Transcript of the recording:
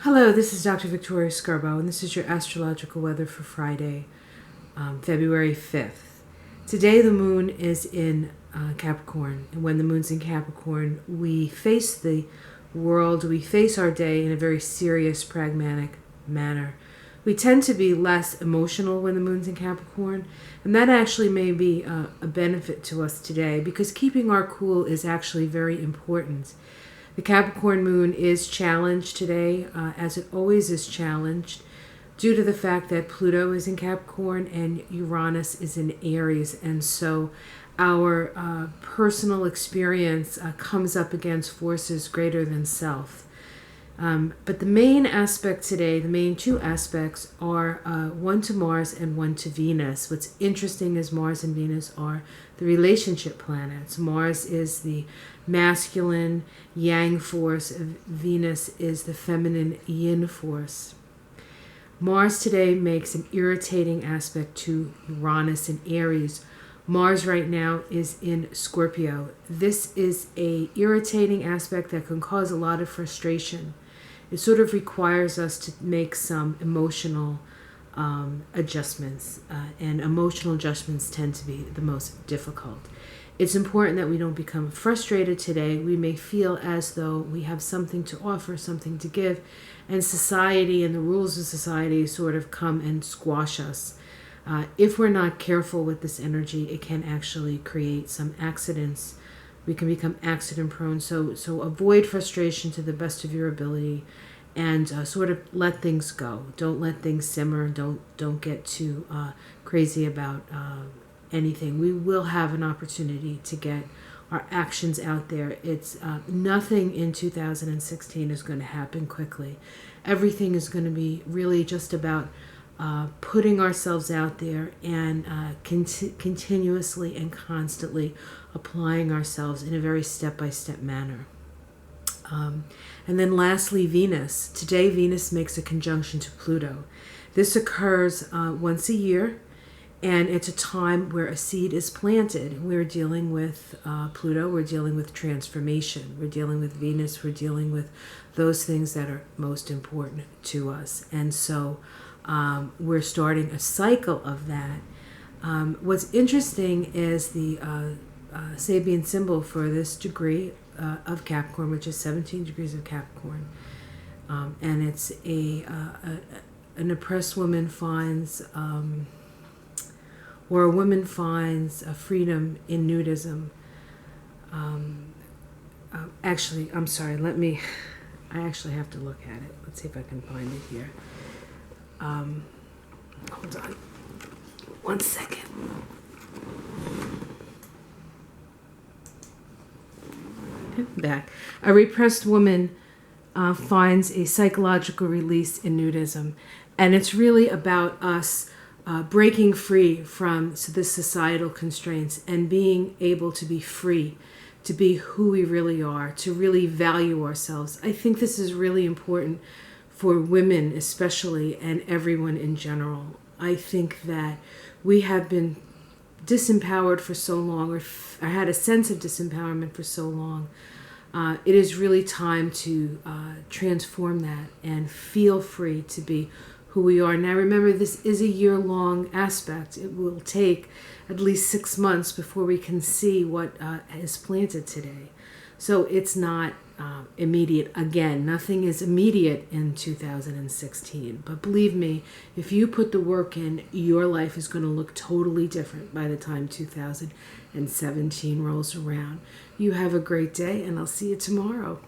Hello, this is Dr. Victoria Scarbo, and this is your astrological weather for Friday, February 5th. Today the moon is in Capricorn, and when the moon's in Capricorn, we face the world, we face our day in a very serious, pragmatic manner. We tend to be less emotional when the moon's in Capricorn, and that actually may be a benefit to us today because keeping our cool is actually very important. The Capricorn moon is challenged today, as it always is challenged, due to the fact that Pluto is in Capricorn and Uranus is in Aries. And so our personal experience comes up against forces greater than self. But the main aspect today, the main two aspects are one to Mars and one to Venus. What's interesting is Mars and Venus are the relationship planets. Mars is the masculine yang force, Venus is the feminine yin force. Mars today makes an irritating aspect to Uranus and Aries. Mars right now is in Scorpio. This is a irritating aspect that can cause a lot of frustration. It sort of requires us to make some emotional adjustments, and emotional adjustments tend to be the most difficult. It's important that we don't become frustrated today. We may feel as though we have something to offer, something to give, and society and the rules of society sort of come and squash us. If we're not careful with this energy, it can actually create some accidents. We can become accident prone. So avoid frustration to the best of your ability and sort of let things go. Don't let things simmer. Don't get too crazy about anything. We will have an opportunity to get our actions out there. It's nothing in 2016 is going to happen quickly. Everything is going to be really just about putting ourselves out there and continuously and constantly applying ourselves in a very step-by-step manner. And then lastly, Venus. Today, Venus makes a conjunction to Pluto. This occurs once a year, and it's a time where a seed is planted. We're dealing with Pluto, we're dealing with transformation, we're dealing with Venus, we're dealing with those things that are most important to us. And so we're starting a cycle of that. What's interesting is the Sabian symbol for this degree of Capricorn, which is 17 degrees of Capricorn. And it's an oppressed woman finds, or a woman finds a freedom in nudism. Actually, I'm sorry, I actually have to look at it. Let's see if I can find it here. Hold on. 1 second. Back. A repressed woman finds a psychological release in nudism. And it's really about us breaking free from the societal constraints and being able to be free, to be who we really are, to really value ourselves. I think this is really important for women especially and everyone in general. I think that we have been disempowered for so long, or I had a sense of disempowerment for so long. It is really time to transform that and feel free to be who we are. Now remember, this is a year-long aspect. It will take at least 6 months before we can see what is planted today. So it's not immediate. Again, nothing is immediate in 2016. But believe me, if you put the work in, your life is going to look totally different by the time 2017 rolls around. You have a great day, and I'll see you tomorrow.